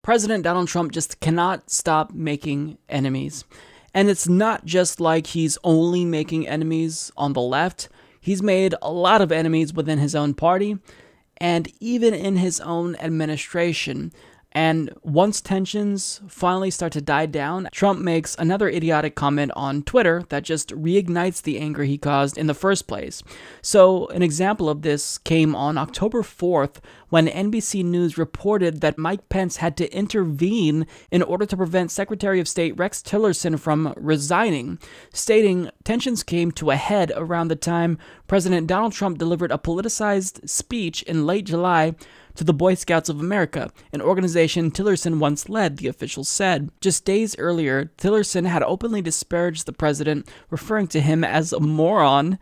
President Donald Trump just cannot stop making enemies. And it's not just like he's only making enemies on the left. He's made a lot of enemies within his own party and even in his own administration. And once tensions finally start to die down, Trump makes another idiotic comment on Twitter that just reignites the anger he caused in the first place. So an example of this came on October 4th when NBC News reported that Mike Pence had to intervene in order to prevent Secretary of State Rex Tillerson from resigning, stating tensions came to a head around the time President Donald Trump delivered a politicized speech in late July to the Boy Scouts of America, an organization Tillerson once led, the officials said. Just days earlier, Tillerson had openly disparaged the president, referring to him as a moron,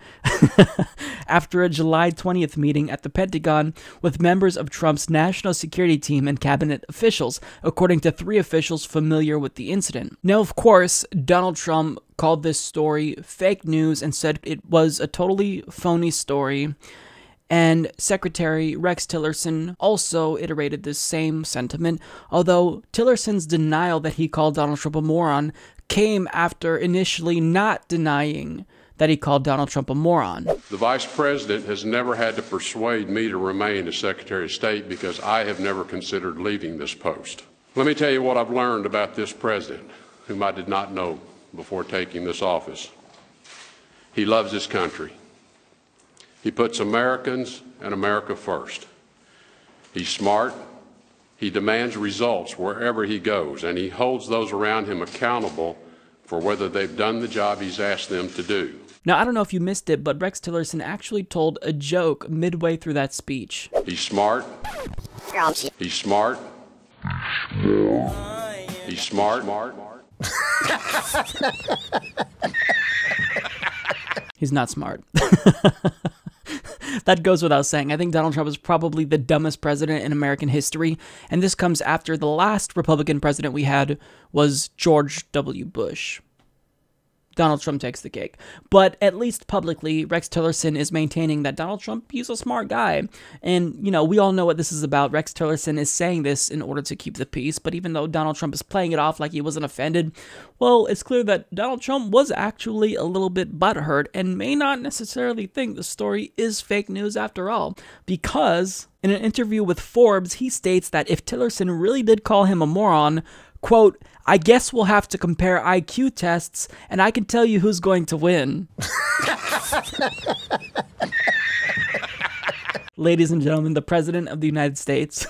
after a July 20th meeting at the Pentagon with members of Trump's national security team and cabinet officials, according to 3 officials familiar with the incident. Now, of course, Donald Trump called this story fake news and said it was a totally phony story. And Secretary Rex Tillerson also iterated this same sentiment, although Tillerson's denial that he called Donald Trump a moron came after initially not denying that he called Donald Trump a moron. The Vice President has never had to persuade me to remain as Secretary of State because I have never considered leaving this post. Let me tell you what I've learned about this President, whom I did not know before taking this office. He loves his country. He puts Americans and America first. He's smart. He demands results wherever he goes, and he holds those around him accountable for whether they've done the job he's asked them to do. Now, I don't know if you missed it, but Rex Tillerson actually told a joke midway through that speech. He's smart. He's smart. He's smart. He's not smart. That goes without saying. I think Donald Trump is probably the dumbest president in American history, and this comes after the last Republican president we had was George W. Bush. Donald Trump takes the cake. But at least publicly, Rex Tillerson is maintaining that Donald Trump, he's a smart guy. And, you know, we all know what this is about. Rex Tillerson is saying this in order to keep the peace. But even though Donald Trump is playing it off like he wasn't offended, well, it's clear that Donald Trump was actually a little bit butthurt and may not necessarily think the story is fake news after all. Because in an interview with Forbes, he states that if Tillerson really did call him a moron, quote, I guess we'll have to compare IQ tests, and I can tell you who's going to win. Ladies and gentlemen, the President of the United States.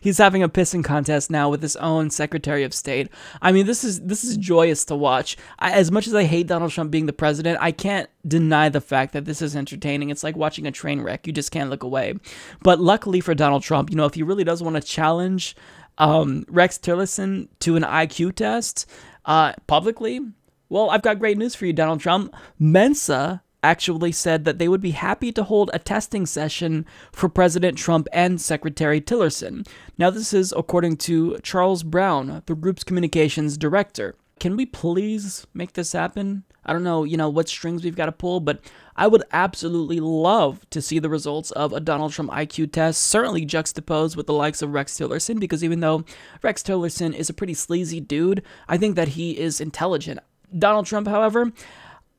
He's having a pissing contest now with his own Secretary of State. I mean, this is joyous to watch. As much as I hate Donald Trump being the president, I can't deny the fact that this is entertaining. It's like watching a train wreck. You just can't look away. But luckily for Donald Trump, you know, if he really does want to challenge Rex Tillerson to an IQ test publicly, well, I've got great news for you, Donald Trump. Mensa actually said that they would be happy to hold a testing session for President Trump and Secretary Tillerson. Now, this is according to Charles Brown, the group's communications director. Can we please make this happen? I don't know, what strings we've got to pull, but I would absolutely love to see the results of a Donald Trump IQ test, certainly juxtaposed with the likes of Rex Tillerson, because even though Rex Tillerson is a pretty sleazy dude, I think that he is intelligent. Donald Trump, however,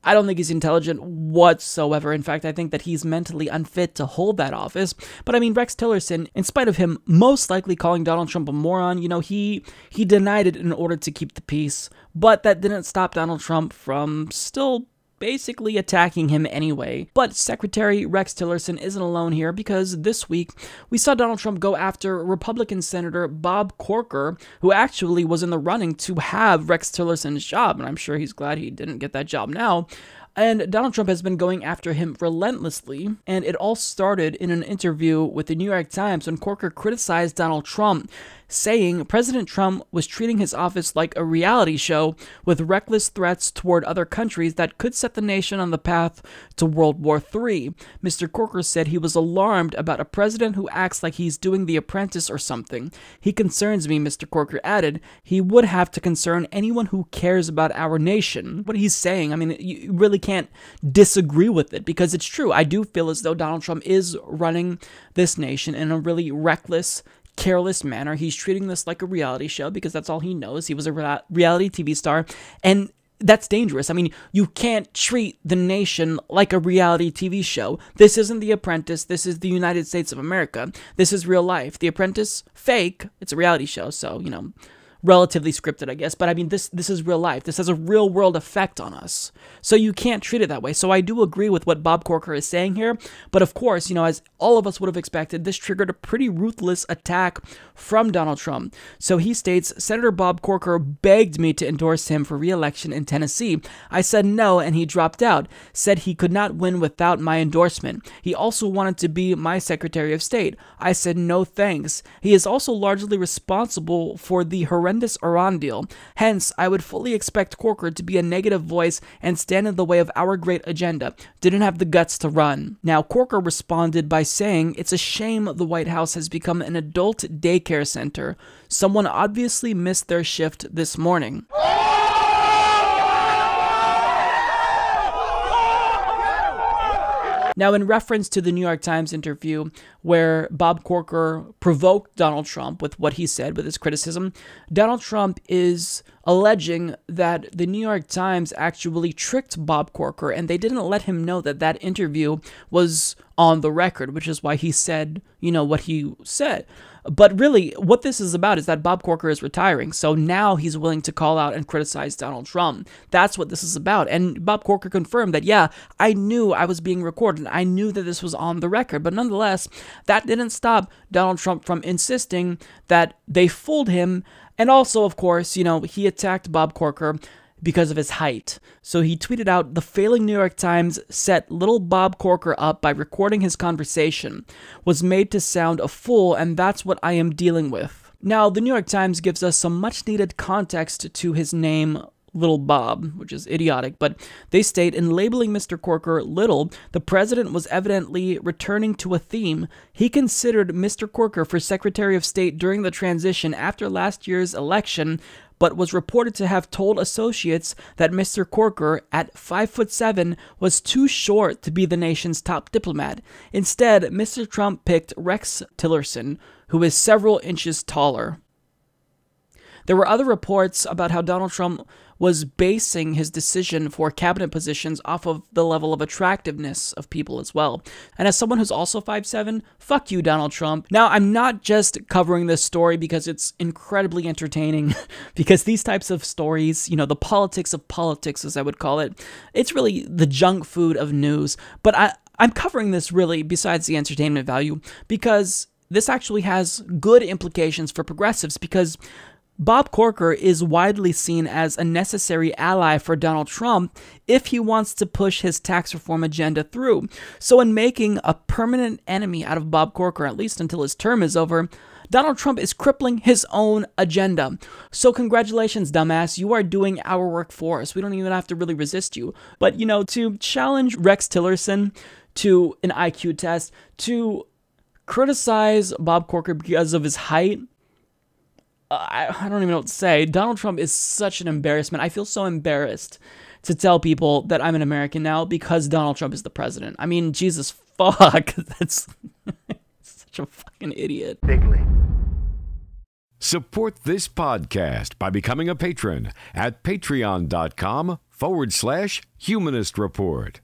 I don't think he's intelligent whatsoever. In fact, I think that he's mentally unfit to hold that office. But I mean, Rex Tillerson, in spite of him most likely calling Donald Trump a moron, he denied it in order to keep the peace. But that didn't stop Donald Trump from still basically attacking him anyway. But Secretary Rex Tillerson isn't alone here, because this week we saw Donald Trump go after Republican Senator Bob Corker, who actually was in the running to have Rex Tillerson's job, and I'm sure he's glad he didn't get that job now. And Donald Trump has been going after him relentlessly, and it all started in an interview with the New York Times when Corker criticized Donald Trump, saying President Trump was treating his office like a reality show with reckless threats toward other countries that could set the nation on the path to World War III. Mr. Corker said he was alarmed about a president who acts like he's doing The Apprentice or something. He concerns me, Mr. Corker added. He would have to concern anyone who cares about our nation. What he's saying, I mean, you really can't disagree with it because it's true. I do feel as though Donald Trump is running this nation in a really reckless, careless manner. He's treating this like a reality show because that's all he knows. He was a reality TV star, and that's dangerous. I mean, you can't treat the nation like a reality TV show. This isn't The Apprentice. This is the United States of America. This is real life. The Apprentice, fake. It's a reality show, so, you know, relatively scripted, I guess. But I mean, this is real life. This has a real world effect on us. So you can't treat it that way. So I do agree with what Bob Corker is saying here. But of course, you know, as all of us would have expected, this triggered a pretty ruthless attack from Donald Trump. So he states, Senator Bob Corker begged me to endorse him for re-election in Tennessee. I said no, and he dropped out. Said he could not win without my endorsement. He also wanted to be my Secretary of State. I said no thanks. He is also largely responsible for the horrendous Iran deal. Hence, I would fully expect Corker to be a negative voice and stand in the way of our great agenda. Didn't have the guts to run. Now, Corker responded by saying, it's a shame the White House has become an adult daycare center. Someone obviously missed their shift this morning. Now, in reference to the New York Times interview where Bob Corker provoked Donald Trump with what he said, with his criticism, Donald Trump is alleging that the New York Times actually tricked Bob Corker and they didn't let him know that that interview was on the record, which is why he said, you know, what he said. But really, what this is about is that Bob Corker is retiring, so now he's willing to call out and criticize Donald Trump. That's what this is about, and Bob Corker confirmed that, yeah, I knew I was being recorded, I knew that this was on the record, but nonetheless, that didn't stop Donald Trump from insisting that they fooled him, and also, of course, you know, he attacked Bob Corker because of his height. So he tweeted out, the failing New York Times set little Bob Corker up by recording his conversation, was made to sound a fool, and that's what I am dealing with. Now, the New York Times gives us some much needed context to his name, Little Bob, which is idiotic, but they state, in labeling Mr. Corker Little, the president was evidently returning to a theme. He considered Mr. Corker for Secretary of State during the transition after last year's election, but was reported to have told associates that Mr. Corker, at 5'7", was too short to be the nation's top diplomat. Instead, Mr. Trump picked Rex Tillerson, who is several inches taller. There were other reports about how Donald Trump was basing his decision for cabinet positions off of the level of attractiveness of people as well. And as someone who's also 5'7", fuck you, Donald Trump. Now, I'm not just covering this story because it's incredibly entertaining, because these types of stories, you know, the politics of politics, as I would call it, it's really the junk food of news. But I'm covering this really, besides the entertainment value, because this actually has good implications for progressives, because Bob Corker is widely seen as a necessary ally for Donald Trump if he wants to push his tax reform agenda through. So in making a permanent enemy out of Bob Corker, at least until his term is over, Donald Trump is crippling his own agenda. So congratulations, dumbass. You are doing our work for us. We don't even have to really resist you. But, you know, to challenge Rex Tillerson to an IQ test, to criticize Bob Corker because of his height, I don't even know what to say. Donald Trump is such an embarrassment. I feel so embarrassed to tell people that I'm an American now because Donald Trump is the president. I mean, Jesus fuck. That's such a fucking idiot. Bigly. Support this podcast by becoming a patron at patreon.com/Humanist Report.